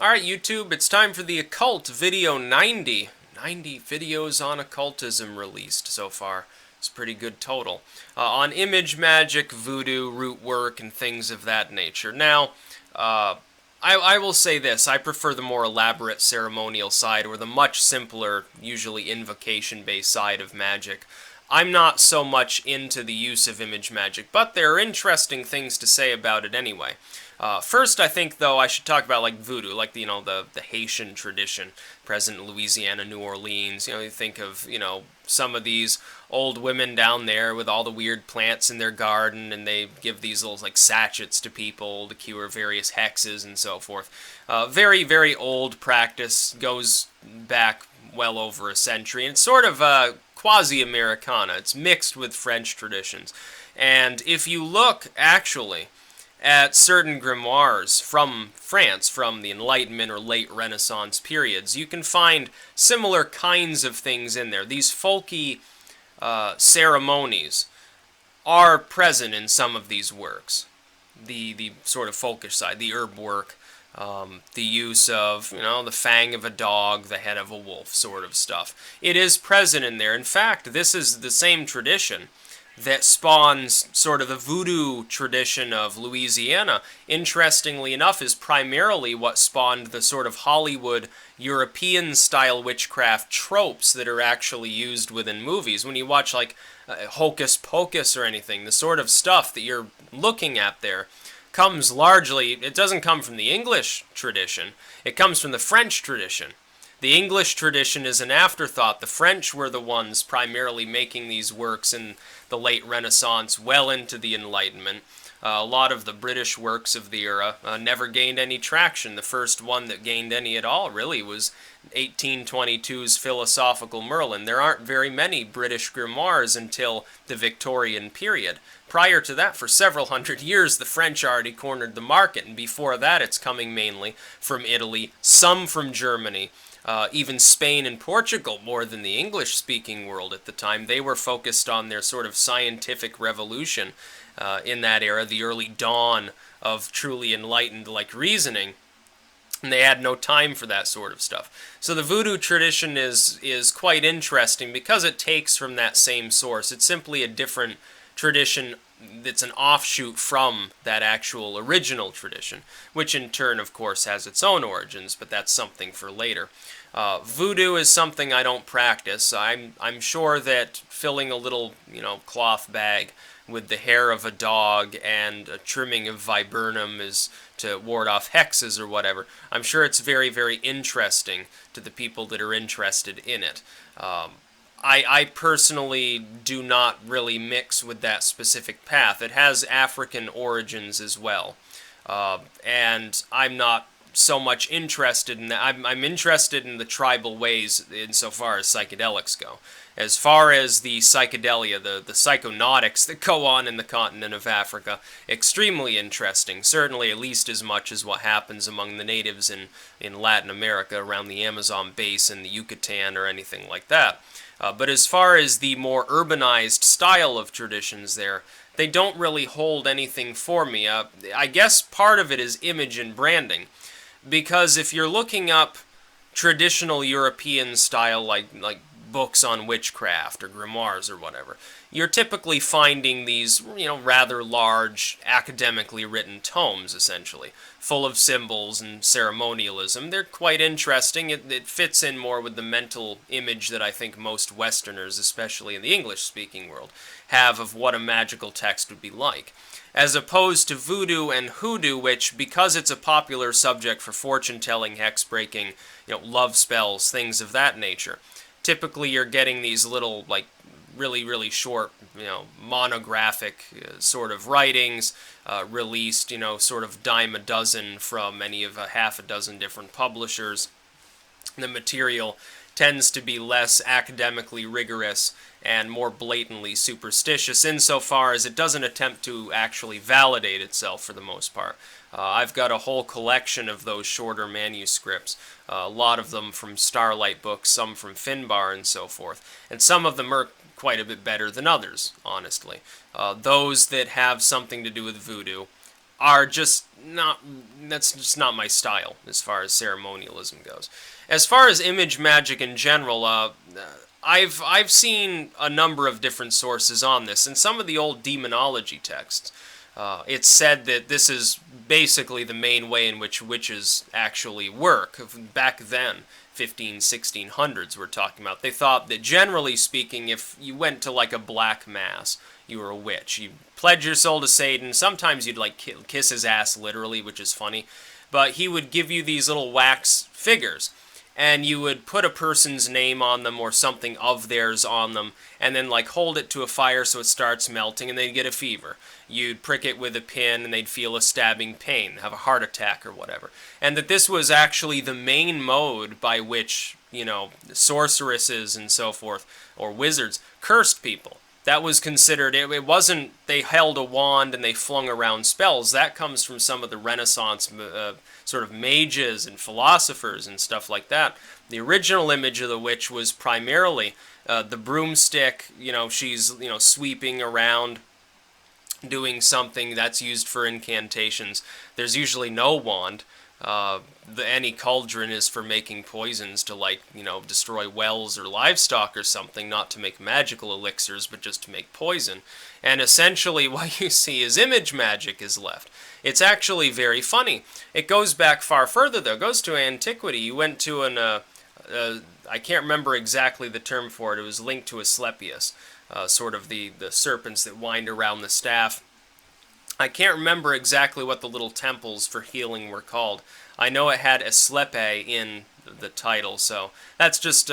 Alright, YouTube, it's time for the Occult video 90. 90 videos on occultism released so far. It's a pretty good total. On image magic, voodoo, rootwork, and things of that nature. Now, I will say this. I prefer the more elaborate ceremonial side, or the much simpler, usually invocation-based side of magic. I'm not so much into the use of image magic, but there are interesting things to say about it anyway. First, I think, though, I should talk about, like, voodoo, like, the Haitian tradition, present in Louisiana, New Orleans. You think of, some of these old women down there with all the weird plants in their garden, and they give these little, like, sachets to people to cure various hexes and so forth. Very, very old practice, goes back well over a century, and it's sort of quasi-Americana. It's mixed with French traditions. And if you look, actually, at certain grimoires from France, from the Enlightenment or late Renaissance periods, you can find similar kinds of things in there. These folky ceremonies are present in some of these works. The sort of folkish side, the herb work, the use of, the fang of a dog, the head of a wolf sort of stuff. It is present in there. In fact, this is the same tradition that spawns sort of the voodoo tradition of Louisiana, interestingly enough, is primarily what spawned the sort of Hollywood European-style witchcraft tropes that are actually used within movies. When you watch, like, Hocus Pocus or anything, the sort of stuff that you're looking at there comes largely, it doesn't come from the English tradition, it comes from the French tradition. The English tradition is an afterthought. The French were the ones primarily making these works in the late Renaissance, well into the Enlightenment. A lot of the British works of the era never gained any traction. The first one that gained any at all, really, was 1822's Philosophical Merlin. There aren't very many British grimoires until the Victorian period. Prior to that, for several hundred years, the French already cornered the market, and before that, it's coming mainly from Italy, some from Germany. Even Spain and Portugal, more than the English-speaking world at the time, they were focused on their sort of scientific revolution in that era, the early dawn of truly enlightened, like, reasoning, and they had no time for that sort of stuff. So the voodoo tradition is quite interesting because it takes from that same source. It's simply a different tradition that's an offshoot from that actual original tradition, which in turn, of course, has its own origins, but that's something for later. Voodoo is something I don't practice. I'm sure that filling a little, cloth bag with the hair of a dog and a trimming of viburnum is to ward off hexes or whatever. I'm sure it's very, very interesting to the people that are interested in it. I personally do not really mix with that specific path. It has African origins as well. And I'm not so much interested in that. I'm interested in the tribal ways insofar as psychedelics go. As far as the psychedelia, the psychonautics that go on in the continent of Africa, extremely interesting. Certainly at least as much as what happens among the natives in Latin America, around the Amazon basin, the Yucatan, or anything like that. But as far as the more urbanized style of traditions there, they don't really hold anything for me. I guess part of it is image and branding. Because if you're looking up traditional European style, like books on witchcraft or grimoires or whatever, you're typically finding these, rather large, academically written tomes, essentially, full of symbols and ceremonialism. They're quite interesting. It fits in more with the mental image that I think most Westerners, especially in the English-speaking world, have of what a magical text would be like. As opposed to voodoo and hoodoo, which, because it's a popular subject for fortune-telling, hex-breaking, love spells, things of that nature, typically you're getting these little, like, really, really short, monographic sort of writings, released, sort of dime a dozen from any of a half a dozen different publishers. The material tends to be less academically rigorous and more blatantly superstitious insofar as it doesn't attempt to actually validate itself for the most part. I've got a whole collection of those shorter manuscripts, a lot of them from Starlight Books, some from Finbar and so forth, and some of them are quite a bit better than others, honestly. Those that have something to do with voodoo are just not, that's just not my style as far as ceremonialism goes. As far as image magic in general, I've seen a number of different sources on this. In some of the old demonology texts, it's said that this is basically the main way in which witches actually work. Back then, 1600s we're talking about, they thought that generally speaking, if you went to like a black mass, you were a witch. You pledge your soul to Satan. Sometimes you'd like kiss his ass literally, which is funny. But he would give you these little wax figures, and you would put a person's name on them or something of theirs on them, and then like hold it to a fire so it starts melting, and they'd get a fever. You'd prick it with a pin, and they'd feel a stabbing pain, have a heart attack or whatever. And that this was actually the main mode by which, you know, sorceresses and so forth, or wizards, cursed people. That was considered, it wasn't they held a wand and they flung around spells. That comes from some of the Renaissance sort of mages and philosophers and stuff like that. The original image of the witch was primarily the broomstick, you know, she's, you know, sweeping around doing something that's used for incantations. There's usually no wand. Any cauldron is for making poisons to, like, you know, destroy wells or livestock or something, not to make magical elixirs, but just to make poison. And essentially what you see is image magic is left. It's actually very funny. It goes back far further, though. It goes to antiquity. You went to I can't remember exactly the term for it. It was linked to Asclepius, sort of the serpents that wind around the staff. I can't remember exactly what the little temples for healing were called. I know it had Asclepi in the title, so that's just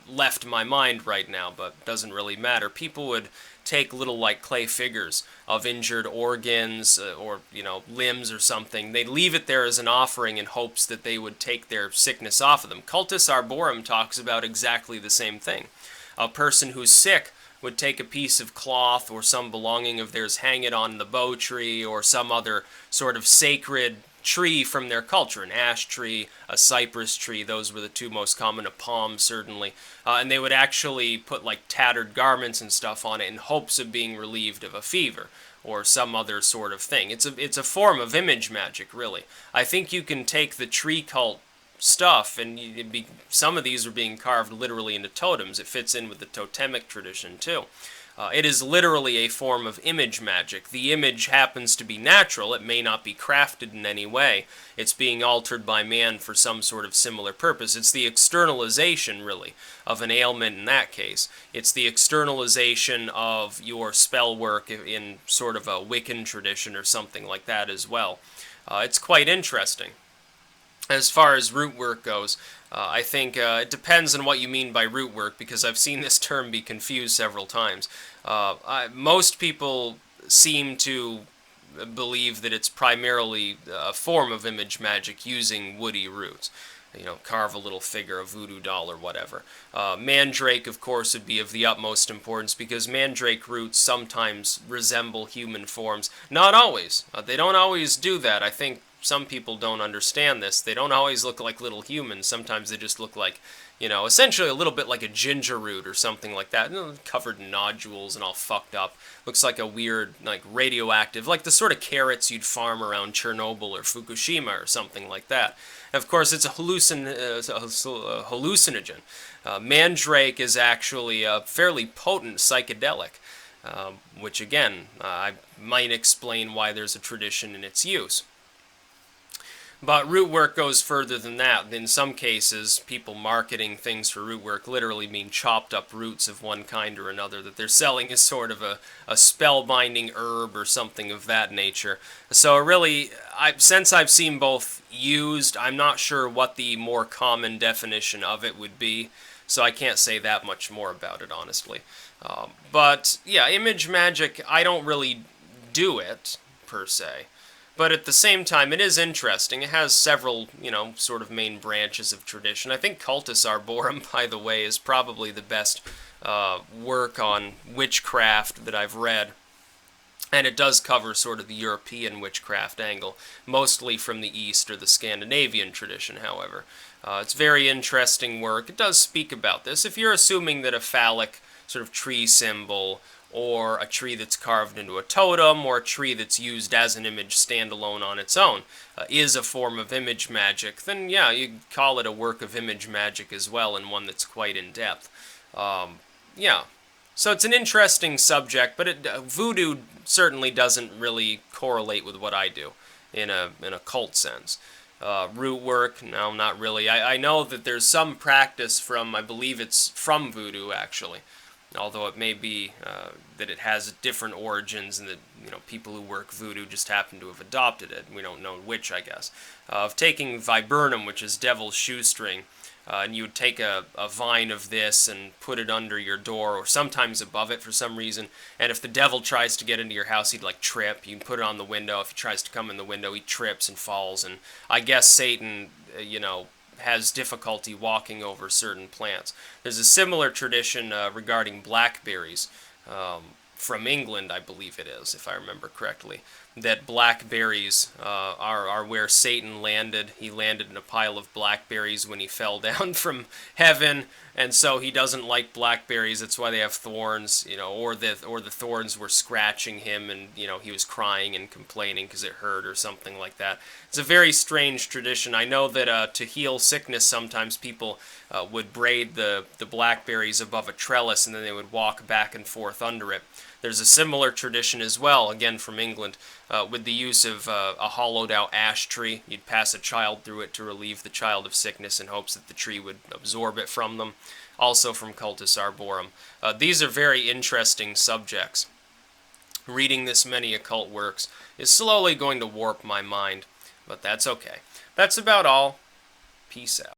left my mind right now, but doesn't really matter. People would take little like clay figures of injured organs or, you know, limbs or something. They'd leave it there as an offering in hopes that they would take their sickness off of them. Cultus Arborum talks about exactly the same thing. A person who's sick would take a piece of cloth or some belonging of theirs, hang it on the bow tree or some other sort of sacred tree from their culture, an ash tree, a cypress tree. Those were the two most common, a palm certainly. And they would actually put like tattered garments and stuff on it in hopes of being relieved of a fever or some other sort of thing. It's a form of image magic, really. I think you can take the tree cult stuff, and some of these are being carved literally into totems. It fits in with the totemic tradition too. It is literally a form of image magic. The image happens to be natural. It may not be crafted in any way. It's being altered by man for some sort of similar purpose. It's the externalization, really, of an ailment in that case. It's the externalization of your spell work in sort of a Wiccan tradition or something like that as well. It's quite interesting. As far as root work goes, I think it depends on what you mean by root work, because I've seen this term be confused several times. Most people seem to believe that it's primarily a form of image magic using woody roots. You know, carve a little figure, a voodoo doll or whatever. Mandrake, of course, would be of the utmost importance, because mandrake roots sometimes resemble human forms. Not always. They don't always do that. I think some people don't understand this. They don't always look like little humans. Sometimes they just look like, you know, essentially a little bit like a ginger root or something like that. You know, covered in nodules and all fucked up. Looks like a weird, like radioactive, like the sort of carrots you'd farm around Chernobyl or Fukushima or something like that. And of course, it's a hallucinogen. Mandrake is actually a fairly potent psychedelic, which again, I might explain why there's a tradition in its use. But root work goes further than that. In some cases, people marketing things for root work literally mean chopped up roots of one kind or another that they're selling as sort of a spellbinding herb or something of that nature. So really, since I've seen both used, I'm not sure what the more common definition of it would be, so I can't say that much more about it, honestly. But yeah, image magic, I don't really do it, per se. But at the same time, it is interesting. It has several, you know, sort of main branches of tradition. I think Cultus Arborum, by the way, is probably the best work on witchcraft that I've read. And it does cover sort of the European witchcraft angle, mostly from the East or the Scandinavian tradition, however. It's very interesting work. It does speak about this. If you're assuming that a phallic sort of tree symbol or a tree that's carved into a totem, or a tree that's used as an image standalone on its own, is a form of image magic, then yeah, you call it a work of image magic as well, and one that's quite in-depth. Yeah. So it's an interesting subject, but voodoo certainly doesn't really correlate with what I do in a cult sense. Root work, no, not really. I know that there's some practice from, I believe it's from voodoo actually, although it may be that it has different origins and that people who work voodoo just happen to have adopted it. We don't know which, I guess. Of taking viburnum, which is devil's shoestring, and you would take a vine of this and put it under your door or sometimes above it for some reason, and if the devil tries to get into your house, he'd like trip. You can put it on the window. If he tries to come in the window, he trips and falls, and I guess Satan, has difficulty walking over certain plants. There's a similar tradition regarding blackberries from England, I believe it is, if I remember correctly, that blackberries are where Satan landed. He landed in a pile of blackberries when he fell down from heaven, and so he doesn't like blackberries. That's why they have thorns, or the thorns were scratching him, and he was crying and complaining because it hurt or something like that. It's a very strange tradition. I know that to heal sickness, sometimes people would braid the blackberries above a trellis, and then they would walk back and forth under it. There's a similar tradition as well, again from England, with the use of a hollowed-out ash tree. You'd pass a child through it to relieve the child of sickness in hopes that the tree would absorb it from them, also from Cultus Arborum. These are very interesting subjects. Reading this many occult works is slowly going to warp my mind, but that's okay. That's about all. Peace out.